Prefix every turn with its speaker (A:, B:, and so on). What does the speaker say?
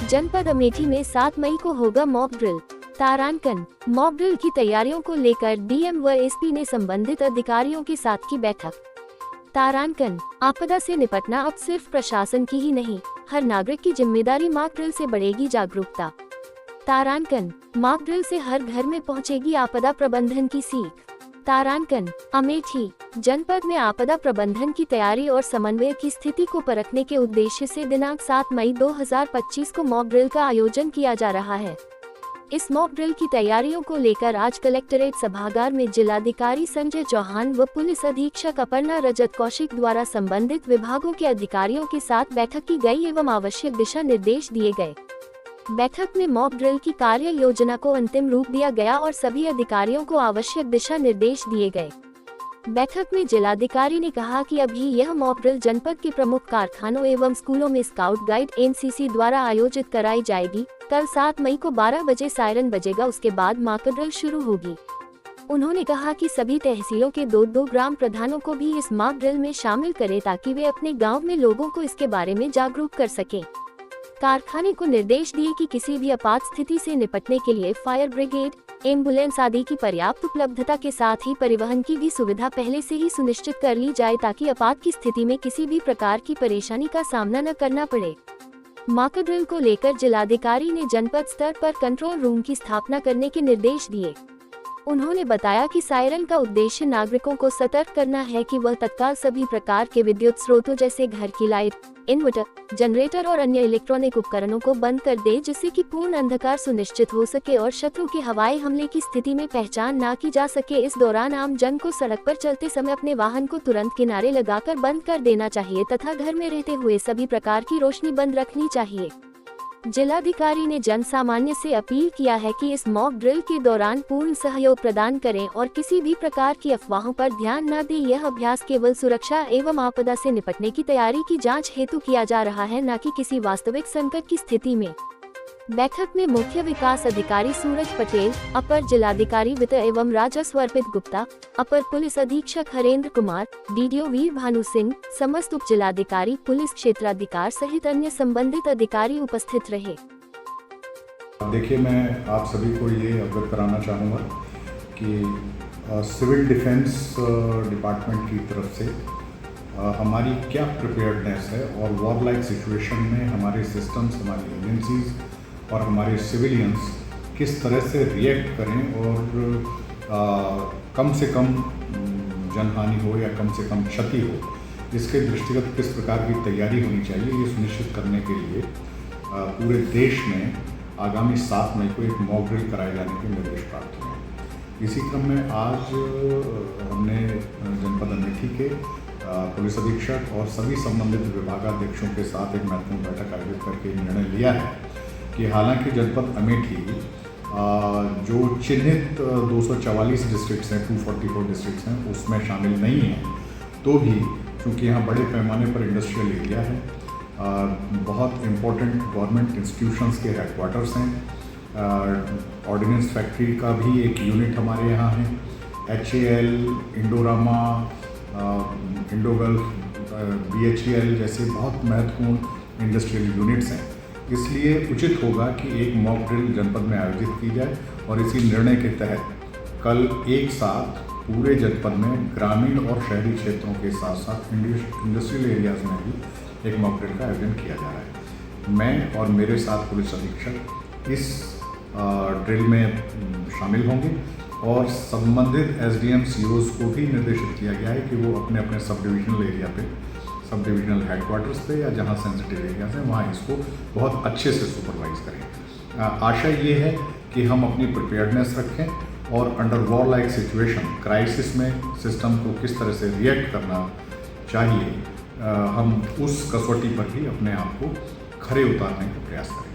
A: जनपद अमेठी में 7 मई को होगा मॉक ड्रिल। तारांकन। मॉक ड्रिल की तैयारियों को लेकर डीएम व एसपी ने संबंधित अधिकारियों के साथ की बैठक। तारांकन। आपदा से निपटना अब सिर्फ प्रशासन की ही नहीं, हर नागरिक की जिम्मेदारी। मॉक ड्रिल से बढ़ेगी जागरूकता। तारांकन। मॉक ड्रिल से हर घर में पहुंचेगी आपदा प्रबंधन की सीख। तारांकन। अमेठी। जनपद में आपदा प्रबंधन की तैयारी और समन्वय की स्थिति को परखने के उद्देश्य से दिनांक 7 मई 2025 को मॉक ड्रिल का आयोजन किया जा रहा है। इस मॉक ड्रिल की तैयारियों को लेकर आज कलेक्ट्रेट सभागार में जिलाधिकारी संजय चौहान व पुलिस अधीक्षक अपर्णा रजत कौशिक द्वारा संबंधित विभागों के अधिकारियों के साथ बैठक की गई एवं आवश्यक दिशा निर्देश दिए गए। बैठक में मॉक ड्रिल की कार्य योजना को अंतिम रूप दिया गया और सभी अधिकारियों को आवश्यक दिशा निर्देश दिए गए। बैठक में जिलाधिकारी ने कहा कि अभी यह मॉक ड्रिल जनपद के प्रमुख कारखानों एवं स्कूलों में स्काउट गाइड एनसीसी द्वारा आयोजित कराई जाएगी। कल 7 मई को 12 बजे सायरन बजेगा, उसके बाद मॉक ड्रिल शुरू होगी। उन्होंने कहा कि सभी तहसीलों के 2-2 ग्राम प्रधानों को भी इस मॉक ड्रिल में शामिल करें ताकि वे अपने गाँव में लोगों को इसके बारे में जागरूक कर सकें। कारखाने को निर्देश दिए कि किसी भी आपात स्थिति से निपटने के लिए फायर ब्रिगेड, एम्बुलेंस आदि की पर्याप्त उपलब्धता के साथ ही परिवहन की भी सुविधा पहले से ही सुनिश्चित कर ली जाए ताकि आपात की स्थिति में किसी भी प्रकार की परेशानी का सामना न करना पड़े। मॉक ड्रिल को लेकर जिलाधिकारी ने जनपद स्तर पर कंट्रोल रूम की स्थापना करने के निर्देश दिए। उन्होंने बताया कि सायरन का उद्देश्य नागरिकों को सतर्क करना है कि वह तत्काल सभी प्रकार के विद्युत स्रोतों जैसे घर की लाइट, इन्वर्टर, जनरेटर और अन्य इलेक्ट्रॉनिक उपकरणों को बंद कर दे, जिससे कि पूर्ण अंधकार सुनिश्चित हो सके और शत्रु के हवाई हमले की स्थिति में पहचान न की जा सके। इस दौरान आम जन को सड़क पर चलते समय अपने वाहन को तुरंत किनारे लगाकर बंद कर देना चाहिए तथा घर में रहते हुए सभी प्रकार की रोशनी बंद रखनी चाहिए। जिलाधिकारी ने जन सामान्य से अपील किया है कि इस मॉक ड्रिल के दौरान पूर्ण सहयोग प्रदान करें और किसी भी प्रकार की अफवाहों पर ध्यान न दें। यह अभ्यास केवल सुरक्षा एवं आपदा से निपटने की तैयारी की जांच हेतु किया जा रहा है, न कि किसी वास्तविक संकट की स्थिति में। बैठक में मुख्य विकास अधिकारी सूरज पटेल, अपर जिलाधिकारी वित्त एवं राजस्व अर्पित गुप्ता, अपर पुलिस अधीक्षक हरेंद्र कुमार, डीडीओ वीर भानु सिंह, समस्त उप जिलाधिकारी, पुलिस क्षेत्राधिकार सहित अन्य संबंधित अधिकारी उपस्थित रहे।
B: देखिए, मैं आप सभी को ये अवगत कराना चाहूँगा कि सिविल डिफेंस डिपार्टमेंट की तरफ से हमारी क्या प्रिपेयर्डनेस है और वॉर लाइक सिचुएशन में हमारे सिस्टम्स, हमारी एजेंसीज और हमारे सिविलियंस किस तरह से रिएक्ट करें और कम से कम जनहानि हो या कम से कम क्षति हो, इसके दृष्टिगत किस प्रकार की तैयारी होनी चाहिए, ये सुनिश्चित करने के लिए पूरे देश में आगामी 7 मई को एक मॉक ड्रिल कराए जाने के निर्देश प्राप्त हुए। इसी क्रम में आज हमने जनपद अमेठी के पुलिस अधीक्षक और सभी संबंधित विभागाध्यक्षों के साथ एक महत्वपूर्ण बैठक आयोजित करके निर्णय लिया है कि हालांकि जनपद अमेठी जो चिन्हित 244 डिस्ट्रिक्ट्स हैं, 244 डिस्ट्रिक्ट्स हैं, उसमें शामिल नहीं हैं, तो भी चूँकि यहाँ बड़े पैमाने पर इंडस्ट्रियल एरिया है, बहुत इम्पोर्टेंट गवर्नमेंट इंस्टीट्यूशंस के हेडक्वार्टर्स हैं, ऑर्डिनेंस फैक्ट्री का भी एक यूनिट हमारे यहाँ है, HAL, इंडोरामा, इंडोगल्फ, BHEL जैसे बहुत महत्वपूर्ण इंडस्ट्रियल यूनिट्स हैं। इसलिए उचित होगा कि एक मॉक ड्रिल जनपद में आयोजित की जाए और इसी निर्णय के तहत कल एक साथ पूरे जनपद में ग्रामीण और शहरी क्षेत्रों के साथ साथ इंडस्ट्रियल एरियाज़ में भी एक मॉक ड्रिल का आयोजन किया जा रहा है। मैं और मेरे साथ पुलिस अधीक्षक इस ड्रिल में शामिल होंगे और संबंधित SDM COs को भी निर्देशित किया गया है कि वो अपने अपने सब डिविजनल एरिया पे, सब डिविजनल हेडक्वार्टर्स पे या जहाँ सेंसिटिव एरियाज हैं वहाँ इसको बहुत अच्छे से सुपरवाइज करें। आशा ये है कि हम अपनी प्रिपेयर्डनेस रखें और under war like situation, crisis में सिस्टम को किस तरह से रिएक्ट करना चाहिए, हम उस कसौटी पर भी अपने आप को खरे उतारने का प्रयास करें।